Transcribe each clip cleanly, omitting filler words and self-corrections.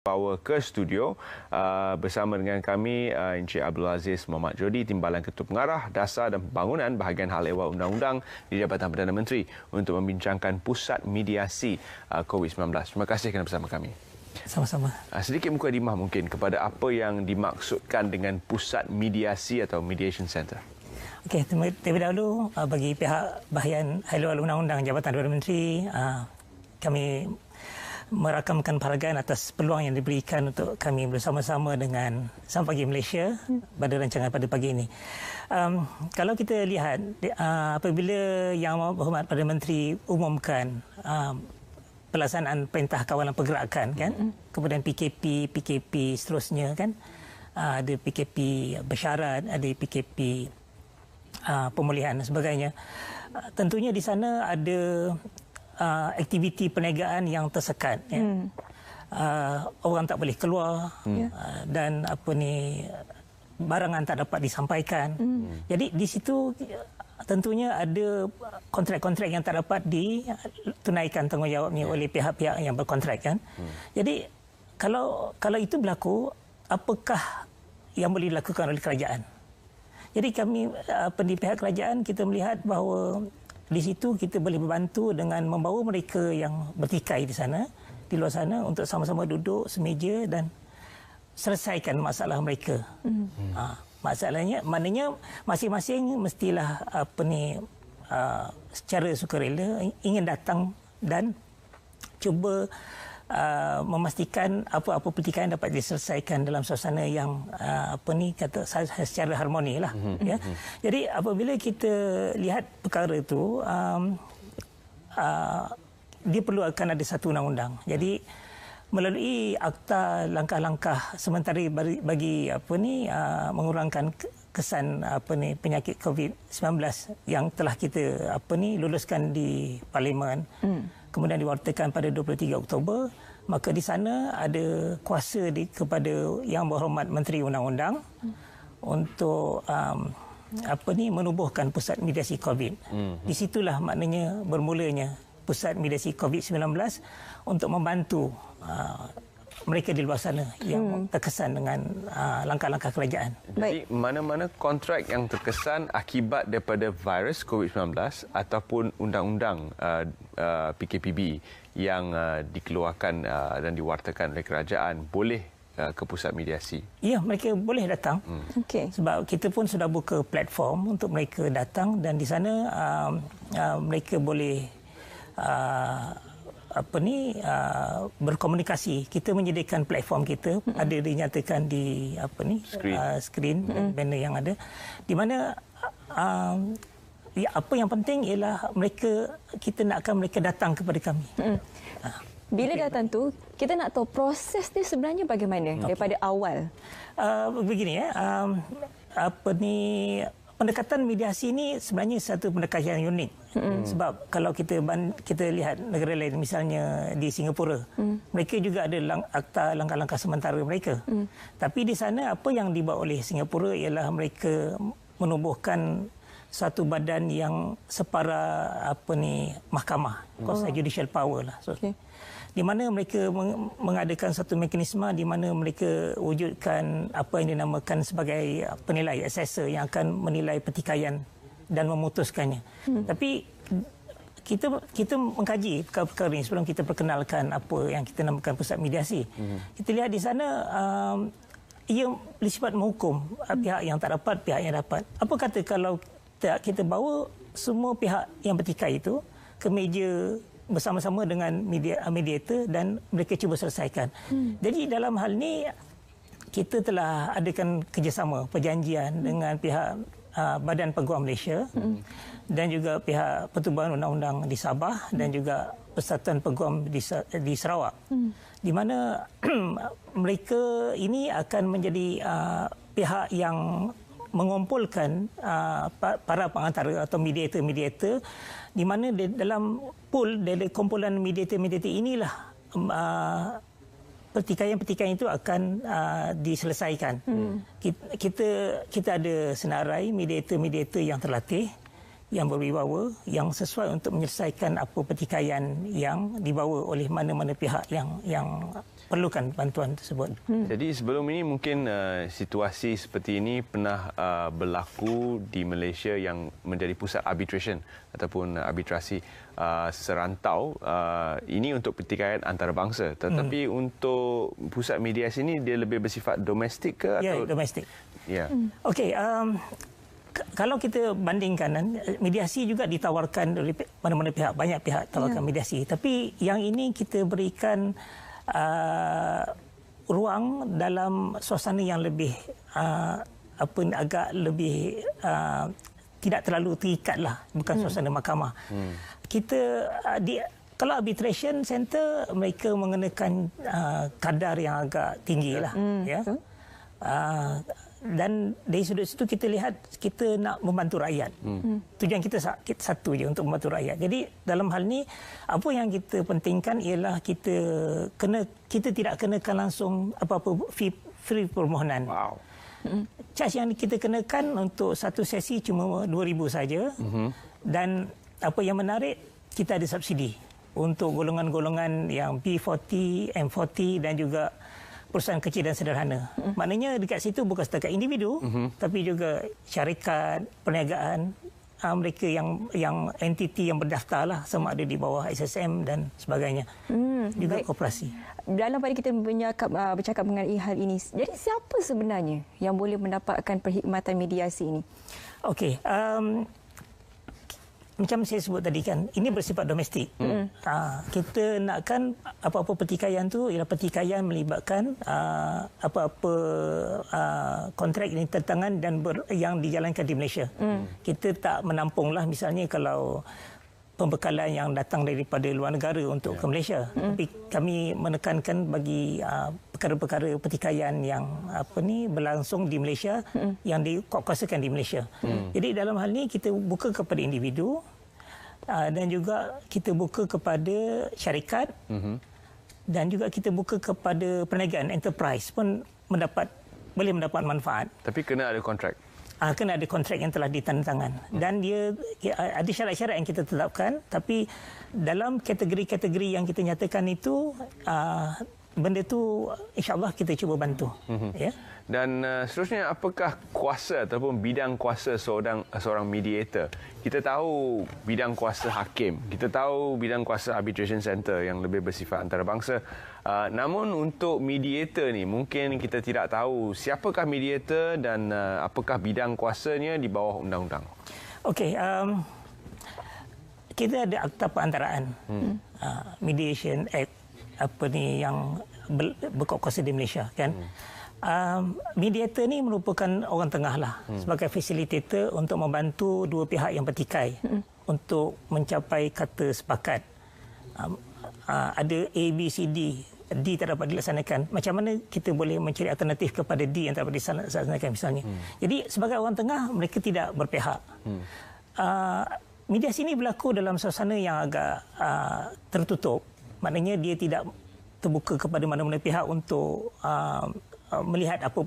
Power ke studio bersama dengan kami Encik Abdul Aziz Mohamad Jodi, Timbalan Ketua Pengarah Dasar dan Pembangunan Bahagian Hal Ehwal Undang-Undang di Jabatan Perdana Menteri untuk membincangkan Pusat Mediasi COVID-19. Terima kasih kerana bersama kami. Sama-sama. Sedikit mukadimah mungkin kepada apa yang dimaksudkan dengan Pusat Mediasi atau Mediation Center. Okey, terlebih dahulu bagi pihak Bahagian Hal Ehwal Undang-Undang Jabatan Perdana Menteri, kami merakamkan penghargaan atas peluang yang diberikan untuk kami bersama-sama dengan Sang Pagi Malaysia pada rancangan pada pagi ini. Kalau kita lihat apabila Yang Berhormat Perdana Menteri umumkan pelaksanaan Perintah Kawalan Pergerakan kan, kemudian PKP seterusnya kan, ada PKP bersyarat, ada PKP pemulihan dan sebagainya. Tentunya di sana ada aktiviti perniagaan yang tersekat, ya. Orang tak boleh keluar, dan barangan tak dapat disampaikan. Jadi di situ tentunya ada kontrak-kontrak yang tak dapat ditunaikan tanggungjawabnya oleh pihak-pihak yang berkontrak kan. Jadi kalau itu berlaku, apakah yang boleh dilakukan oleh kerajaan? Jadi kami di pihak kerajaan kita melihat bahawa di situ kita boleh membantu dengan membawa mereka yang bertikai di sana, di luar sana, untuk sama-sama duduk semeja dan selesaikan masalah mereka. Masalahnya, maknanya masing-masing mestilah secara sukarela ingin datang dan cuba memastikan apa-apa pertikaian dapat diselesaikan dalam suasana yang secara harmoni lah. Ya. Jadi apabila kita lihat perkara itu, dia perlu akan ada satu undang-undang. Jadi melalui akta langkah-langkah sementara bagi mengurangkan kesan penyakit COVID-19 yang telah kita luluskan di Parlimen, kemudian diwartakan pada 23 Oktober, maka di sana ada kuasa kepada Yang Berhormat Menteri Undang-Undang untuk menubuhkan Pusat Mediasi COVID. Di situlah maknanya bermulanya Pusat Mediasi COVID-19 untuk membantu mereka di luar sana yang terkesan dengan langkah-langkah kerajaan. Jadi mana-mana kontrak yang terkesan akibat daripada virus COVID-19 ataupun undang-undang PKPB yang dikeluarkan dan diwartakan oleh kerajaan boleh ke pusat mediasi. Ya, mereka boleh datang. Okay. Sebab kita pun sudah buka platform untuk mereka datang dan di sana mereka boleh berkomunikasi. Kita menyediakan platform kita, ada dinyatakan di skrin banner yang ada, di mana apa yang penting ialah kita nakkan mereka datang kepada kami. Bila datang tu, kita nak tahu proses ni sebenarnya bagaimana daripada awal. Begini ya, pendekatan mediasi ini sebenarnya satu pendekatan yang unik. Sebab kalau kita lihat negara lain, misalnya di Singapura, mereka juga ada akta langkah-langkah sementara mereka. Tapi di sana apa yang dibuat oleh Singapura ialah mereka menubuhkan satu badan yang separa mahkamah, kuasa judicial power lah. So, di mana mereka mengadakan satu mekanisme di mana mereka wujudkan apa yang dinamakan sebagai penilai, assessor yang akan menilai pertikaian dan memutuskannya. Tapi kita mengkaji perkara ini sebelum kita perkenalkan apa yang kita namakan pusat mediasi. Kita lihat di sana ia bersifat menghukum pihak yang tak dapat, pihak yang dapat. Apa kata kalau kita bawa semua pihak yang bertikai itu ke meja bersama-sama dengan mediator dan mereka cuba selesaikan. Jadi dalam hal ini kita telah adakan kerjasama, perjanjian dengan pihak Badan Peguam Malaysia dan juga pihak Pertubuhan Undang-Undang di Sabah dan juga Persatuan Peguam di Sarawak. Di mana mereka ini akan menjadi pihak yang mengumpulkan para pengantara atau mediator-mediator, di mana dalam pool dari kumpulan mediator-mediator inilah pertikaian-pertikaian itu akan diselesaikan. Kita ada senarai mediator-mediator yang terlatih. yang berwibawa, yang sesuai untuk menyelesaikan apa pertikaian yang dibawa oleh mana-mana pihak yang perlukan bantuan tersebut. Jadi sebelum ini mungkin situasi seperti ini pernah berlaku di Malaysia yang menjadi pusat arbitration ataupun arbitrasi serantau. Ini untuk pertikaian antarabangsa. Tetapi untuk pusat mediasi ini dia lebih bersifat domestik ke? Ya, domestik. Ya. Okey, kalau kita bandingkan, mediasi juga ditawarkan oleh mana-mana pihak, banyak pihak tawarkan mediasi. Tapi yang ini kita berikan ruang dalam suasana yang lebih agak lebih tidak terlalu terikatlah, bukan suasana mahkamah. Kita kalau arbitration center mereka mengenakan kadar yang agak tinggilah, ya. Dan dari sudut situ kita lihat kita nak membantu rakyat. Tujuan kita satu je, untuk membantu rakyat. Jadi dalam hal ni apa yang kita pentingkan ialah kita tidak kenakan langsung apa-apa fee permohonan. Wow. Charge yang kita kenakan untuk satu sesi cuma 2,000 saja. Dan apa yang menarik, kita ada subsidi untuk golongan-golongan yang B40, M40 dan juga perusahaan kecil dan sederhana. Maknanya dekat situ bukan setakat individu, tapi juga syarikat, perniagaan, mereka yang entiti yang berdaftar lah, sama ada di bawah SSM dan sebagainya. Juga baik. koperasi. Dalam pada kita bercakap mengenai hal ini, jadi siapa sebenarnya yang boleh mendapatkan perkhidmatan mediasi ini? Okey, macam saya sebut tadi kan, ini bersifat domestik. Kita nakkan apa-apa pertikaian tu ialah pertikaian melibatkan apa-apa kontrak yang ditentangan dan yang dijalankan di Malaysia. Kita tak menampunglah misalnya kalau pembekalan yang datang daripada luar negara untuk ke Malaysia. Tapi kami menekankan bagi perkara-perkara pertikaian yang berlangsung di Malaysia, yang dikuasakan di Malaysia. Jadi dalam hal ini kita buka kepada individu dan juga kita buka kepada syarikat dan juga kita buka kepada perniagaan, enterprise pun boleh mendapat manfaat. Tapi kena ada kontrak. Kena ada kontrak yang telah ditandatangan dan dia ada syarat-syarat yang kita tetapkan, tapi dalam kategori-kategori yang kita nyatakan itu benda tu insya-Allah kita cuba bantu. Ya. Dan seterusnya, apakah kuasa ataupun bidang kuasa seorang mediator? Kita tahu bidang kuasa hakim, kita tahu bidang kuasa arbitration center yang lebih bersifat antarabangsa. Namun untuk mediator ni mungkin kita tidak tahu siapakah mediator dan apakah bidang kuasanya di bawah undang-undang. Okey, kita ada Akta Perantaraan, Mediation Act yang berkuasa di Malaysia kan. Mediator ni merupakan orang tengah lah, sebagai facilitator untuk membantu dua pihak yang bertikai untuk mencapai kata sepakat. Ada A, B, C, D. D tak dapat dilaksanakan. Macam mana kita boleh mencari alternatif kepada D yang tak dapat dilaksanakan misalnya. Jadi sebagai orang tengah mereka tidak berpihak. Mediasi ini berlaku dalam suasana yang agak tertutup. Maknanya dia tidak terbuka kepada mana-mana pihak untuk melihat apa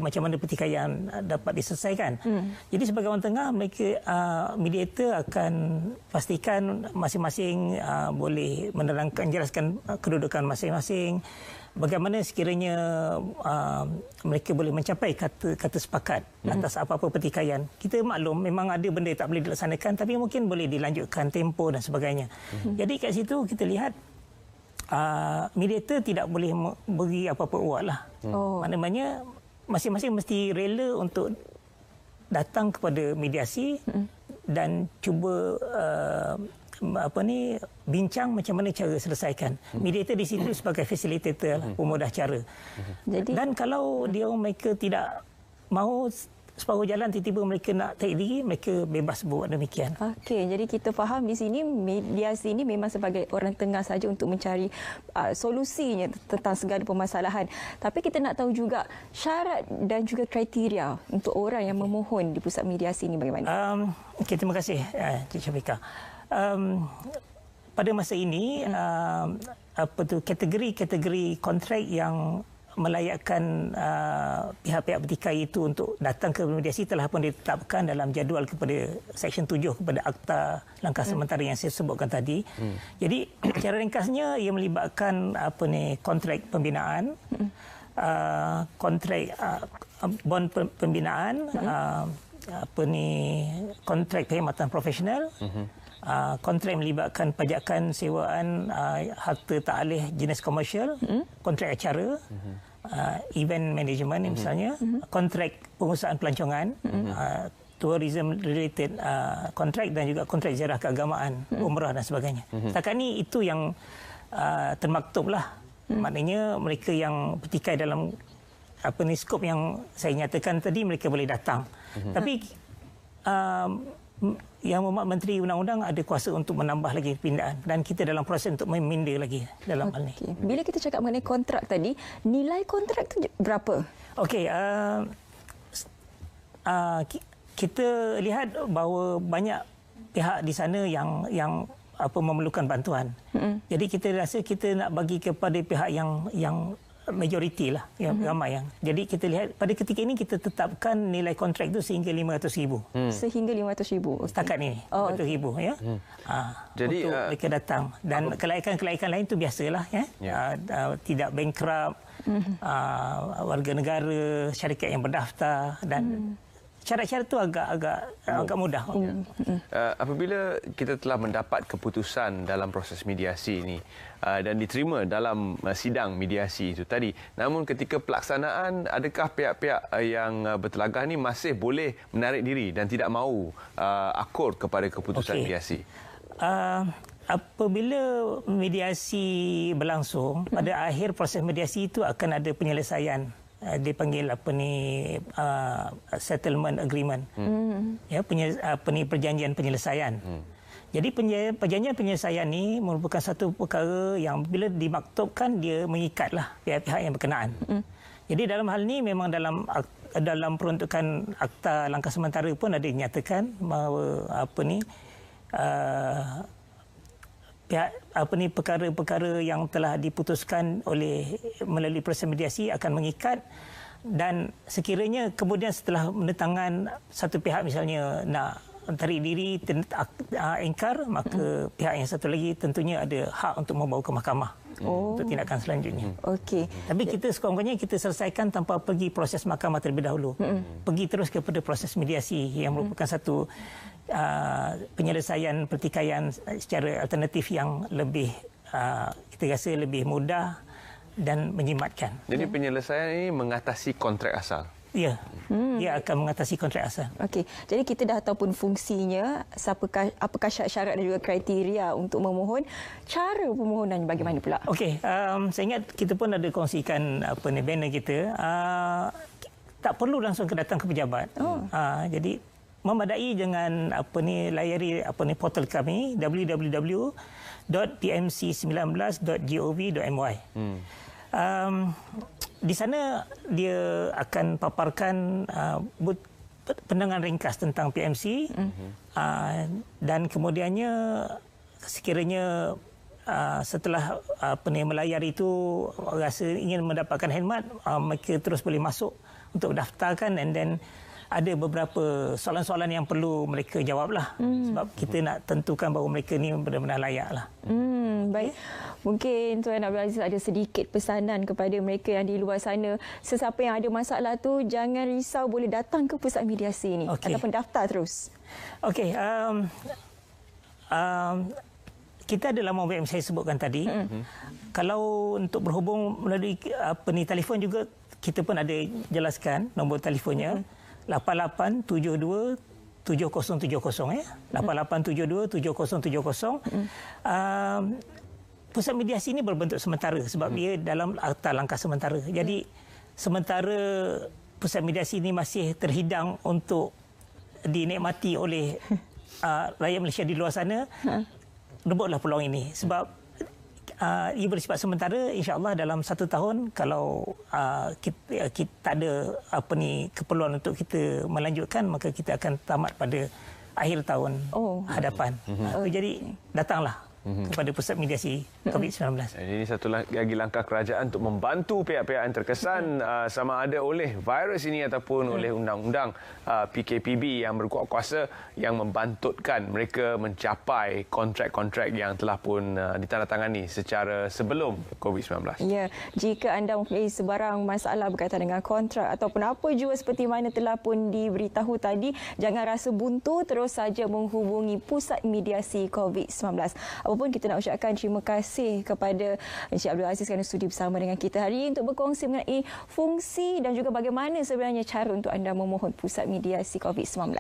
macam mana pertikaian dapat diselesaikan. Jadi sebagai orang tengah, mereka mediator akan pastikan masing-masing boleh menerangkan, jelaskan kedudukan masing-masing. Bagaimana sekiranya mereka boleh mencapai kata sepakat atas apa-apa pertikaian. Kita maklum memang ada benda tak boleh dilaksanakan, tapi mungkin boleh dilanjutkan tempoh dan sebagainya. Jadi kat situ kita lihat mediator tidak boleh beri apa-apa uat lah. Maknanya masing-masing mesti rela untuk datang kepada mediasi dan cuba bincang macam mana cara selesaikan. Mediator di situ sebagai facilitator lah, pemudah cara. Dan kalau mereka tidak mahu separuh jalan, tiba-tiba mereka nak tarik diri, mereka bebas buat demikian. Okey, jadi kita faham di sini mediasi ini memang sebagai orang tengah saja untuk mencari solusinya tentang segala permasalahan. Tapi kita nak tahu juga syarat dan juga kriteria untuk orang yang memohon di pusat mediasi ini bagaimana? Okay, terima kasih Cik Syafiqah. Pada masa ini kategori-kategori kontrak yang melayakkan pihak-pihak bertikai itu untuk datang ke mediasi telah pun ditetapkan dalam jadual kepada Seksyen 7 kepada Akta Langkah Sementara yang saya sebutkan tadi. Jadi secara ringkasnya ia melibatkan kontrak pembinaan, kontrak bond pembinaan, kontrak perkhidmatan profesional, kontrak melibatkan pajakan sewaan harta tak alih jenis komersial, kontrak acara, event management misalnya, kontrak pengusahaan pelancongan, tourism related kontrak dan juga kontrak ziarah keagamaan, umrah dan sebagainya. Setakat ini itu yang termaktub lah. Maknanya mereka yang bertikai dalam skop yang saya nyatakan tadi, mereka boleh datang. Tapi Yang Mohd Menteri Undang-Undang ada kuasa untuk menambah lagi pindaan dan kita dalam proses untuk meminda lagi dalam hal ini. Bila kita cakap mengenai kontrak tadi, nilai kontrak tu berapa? Okey, kita lihat bahawa banyak pihak di sana yang memerlukan bantuan. Jadi kita rasa kita nak bagi kepada pihak yang majoriti lah, yang ramai yang. Jadi kita lihat pada ketika ini kita tetapkan nilai kontrak itu sehingga RM500,000. Sehingga RM500,000. Okay. Setakat ini RM500,000 ya. Jadi untuk mereka datang dan kelaikan-kelaikan lain itu biasalah ya. Tidak bankrupt, warga negara, syarikat yang berdaftar dan syarat-syarat itu agak mudah. Apabila kita telah mendapat keputusan dalam proses mediasi ini dan diterima dalam sidang mediasi itu tadi, namun ketika pelaksanaan, adakah pihak-pihak yang bertelagah ini masih boleh menarik diri dan tidak mahu akur kepada keputusan mediasi? Apabila mediasi berlangsung, pada akhir proses mediasi itu akan ada penyelesaian. Dipanggil settlement agreement. Ya, perjanjian penyelesaian. Jadi perjanjian penyelesaian ini merupakan satu perkara yang bila dimaktubkan dia mengikatlah pihak-pihak yang berkenaan. Jadi dalam hal ini memang dalam peruntukan Akta Langkah Sementara pun ada dinyatakan bahawa perkara-perkara yang telah diputuskan melalui proses mediasi akan mengikat, dan sekiranya kemudian setelah menentangan satu pihak misalnya nak tarik diri, ingkar, maka pihak yang satu lagi tentunya ada hak untuk membawa ke mahkamah untuk tindakan selanjutnya. Okey. Tapi kita sekurang-kurangnya kita selesaikan tanpa pergi proses mahkamah terlebih dahulu. Pergi terus kepada proses mediasi yang merupakan satu penyelesaian pertikaian secara alternatif yang lebih kita rasa lebih mudah dan menjimatkan. Jadi penyelesaian ini mengatasi kontrak asal. Ya, dia akan mengatasi kontrak asal. Okey, jadi kita dah tahu pun fungsinya, apakah syarat-syarat dan juga kriteria untuk memohon, cara pemohonan bagaimana pula? Okey, saya ingat kita pun ada kongsikan banner kita. Tak perlu langsung datang ke pejabat. Jadi memadai dengan layari portal kami www.pmc19.gov.my. Di sana dia akan paparkan pandangan ringkas tentang PMC dan kemudiannya sekiranya setelah melayari itu rasa ingin mendapatkan khidmat, mereka terus boleh masuk untuk daftarkan, and then ada beberapa soalan-soalan yang perlu mereka jawablah sebab kita nak tentukan bahawa mereka ni benar-benar layaklah. Baik. Mungkin Tuan Abdul Aziz ada sedikit pesanan kepada mereka yang di luar sana. Sesiapa yang ada masalah tu jangan risau, boleh datang ke pusat mediasi ini ataupun daftar terus. Okey. Kita ada laman web yang saya sebutkan tadi. Kalau untuk berhubung melalui telefon juga kita pun ada jelaskan nombor telefonnya 8872 7070 ya. 8872 7070. Pusat mediasi ini berbentuk sementara sebab dia dalam Akta Langkah Sementara. Jadi sementara pusat mediasi ini masih terhidang untuk dinikmati oleh rakyat Malaysia di luar sana, rebutlah peluang ini sebab ia bersifat sementara. InsyaAllah dalam 1 tahun kalau kita tak ada keperluan untuk kita melanjutkan, maka kita akan tamat pada akhir tahun hadapan. Jadi datanglah. kepada pusat mediasi COVID-19. Ini satu lagi langkah kerajaan untuk membantu pihak-pihak yang terkesan sama ada oleh virus ini ataupun oleh undang-undang PKPB yang berkuat kuasa yang membantutkan mereka mencapai kontrak-kontrak yang telah pun ditandatangani secara sebelum COVID-19. Ya, jika anda mempunyai sebarang masalah berkaitan dengan kontrak ataupun apa jua seperti mana telah pun diberitahu tadi, jangan rasa buntu, terus saja menghubungi Pusat Mediasi COVID-19. Apapun, kita nak ucapkan terima kasih kepada Encik Abdul Aziz kerana sudi bersama dengan kita hari ini untuk berkongsi mengenai fungsi dan juga bagaimana sebenarnya cara untuk anda memohon Pusat Mediasi COVID-19.